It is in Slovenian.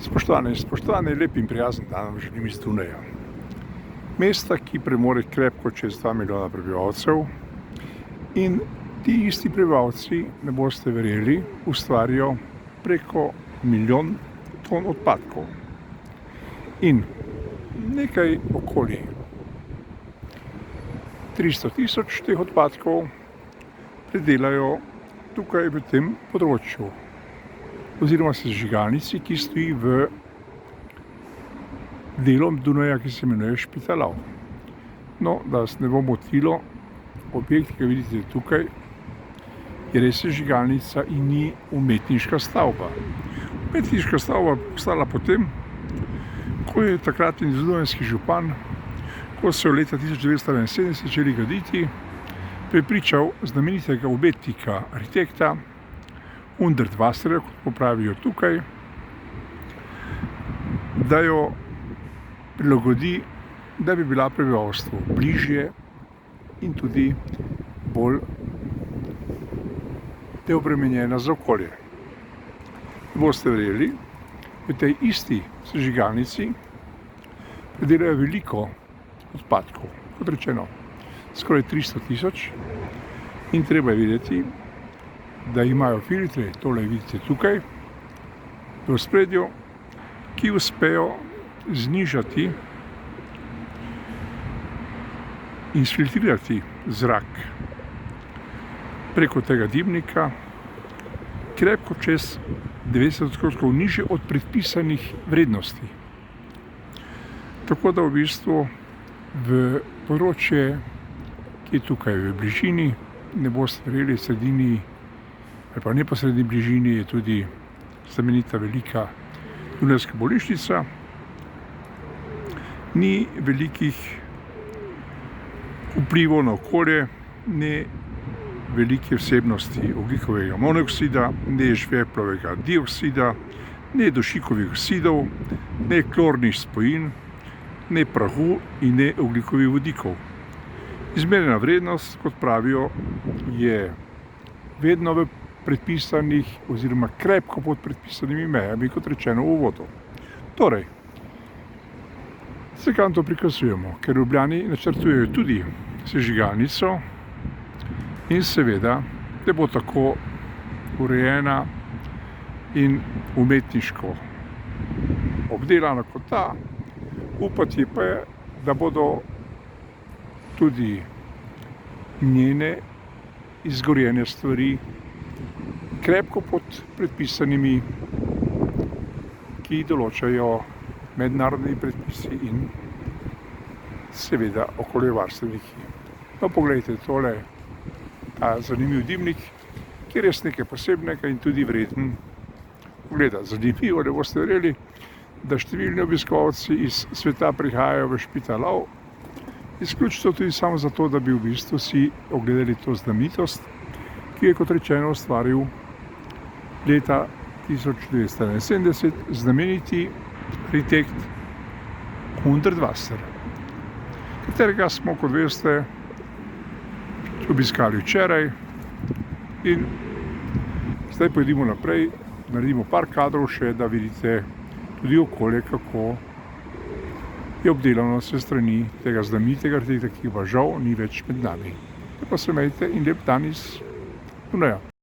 Spoštovani, lep in prijazen dan vam želim iz Dunaja. Mesta, ki premore krepko čez 2 milijona prebivalcev, in ti isti prebivalci, ne boste verjeli, ustvarijo preko 1 milijon ton odpadkov. In nekaj okoli 300 tisoč teh odpadkov predelajo tukaj v tem področju, oziroma sežigalnici, ki stoji v delom Dunaja, ki se imenuje Špitalav. No, da vas ne bo motilo, objekt, ki ga vidite tukaj, je res sežigalnica in ni umetniška stavba. Umetniška stavba je postala potem, ko je takratni dunajski župan, ko so leta 1971 začeli graditi, prepričal znamenitega umetnika, arhitekta Hundertwasserja, kot popravijo tukaj, da jo prilagodi, da bi bila prebivalstvu bližje in tudi bolj neobremenjena za okolje. Boste verjeli, v tej isti sežigalnici predelajo veliko odpadkov, kot rečeno, skoraj 300 tisoč, in treba je videti, da imajo filtre, tole vidite tukaj, v ospredju, ki uspejo znižati in sfiltrirati zrak preko tega dimnika, krepko čez 90% nižje od predpisanih vrednosti. Tako da v bistvu v področje, ki je tukaj v bližini, ne boste verjeli, sredini ali pa neposredni bližini je tudi znamenita velika dunajska bolnišnica, ni velikih vplivov na okolje, ne velike vsebnosti ogljikovega monoksida, ne žveplovega dioksida, ne dušikovih oksidov, ne klornih spojin, ne prahu in ne ogljikovih vodikov. Izmerjena vrednost, kot pravijo, je vedno v predpisanih oziroma krepko pod predpisanimi mejami, kot rečeno v uvodu. Torej, zakaj to prikazujemo? Ker v Ljubljani načrtujejo tudi sežigalnico in seveda, da bo tako urejena in umetniško obdelana kot ta, upati pa je, da bodo tudi njene izgorjene stvari krepko pod predpisanimi, ki določajo mednarodni predpisi in seveda okoljevarstveniki. No, poglejte tole, ta zanimiv dimnik, ki je res nekaj posebnega in tudi vreden pogleda. Zanimivo, da boste verjeli, da številni obiskovalci iz sveta prihajajo v Špitalav, izključno tudi samo zato, da bi v bistvu si ogledali to znamenitost, ki je, kot rečeno, ustvaril leta 1971 znameniti arhitekt Hundertwasser, katerega smo, kot veste, obiskali včeraj, in zdaj pojdimo naprej, naredimo par kadrov še, da vidite tudi okolje, kako je obdelano se strani tega znamenitega arhitekta, ki pa žal ni več med nami. Pa se imejte in lep dan iz Dunaja.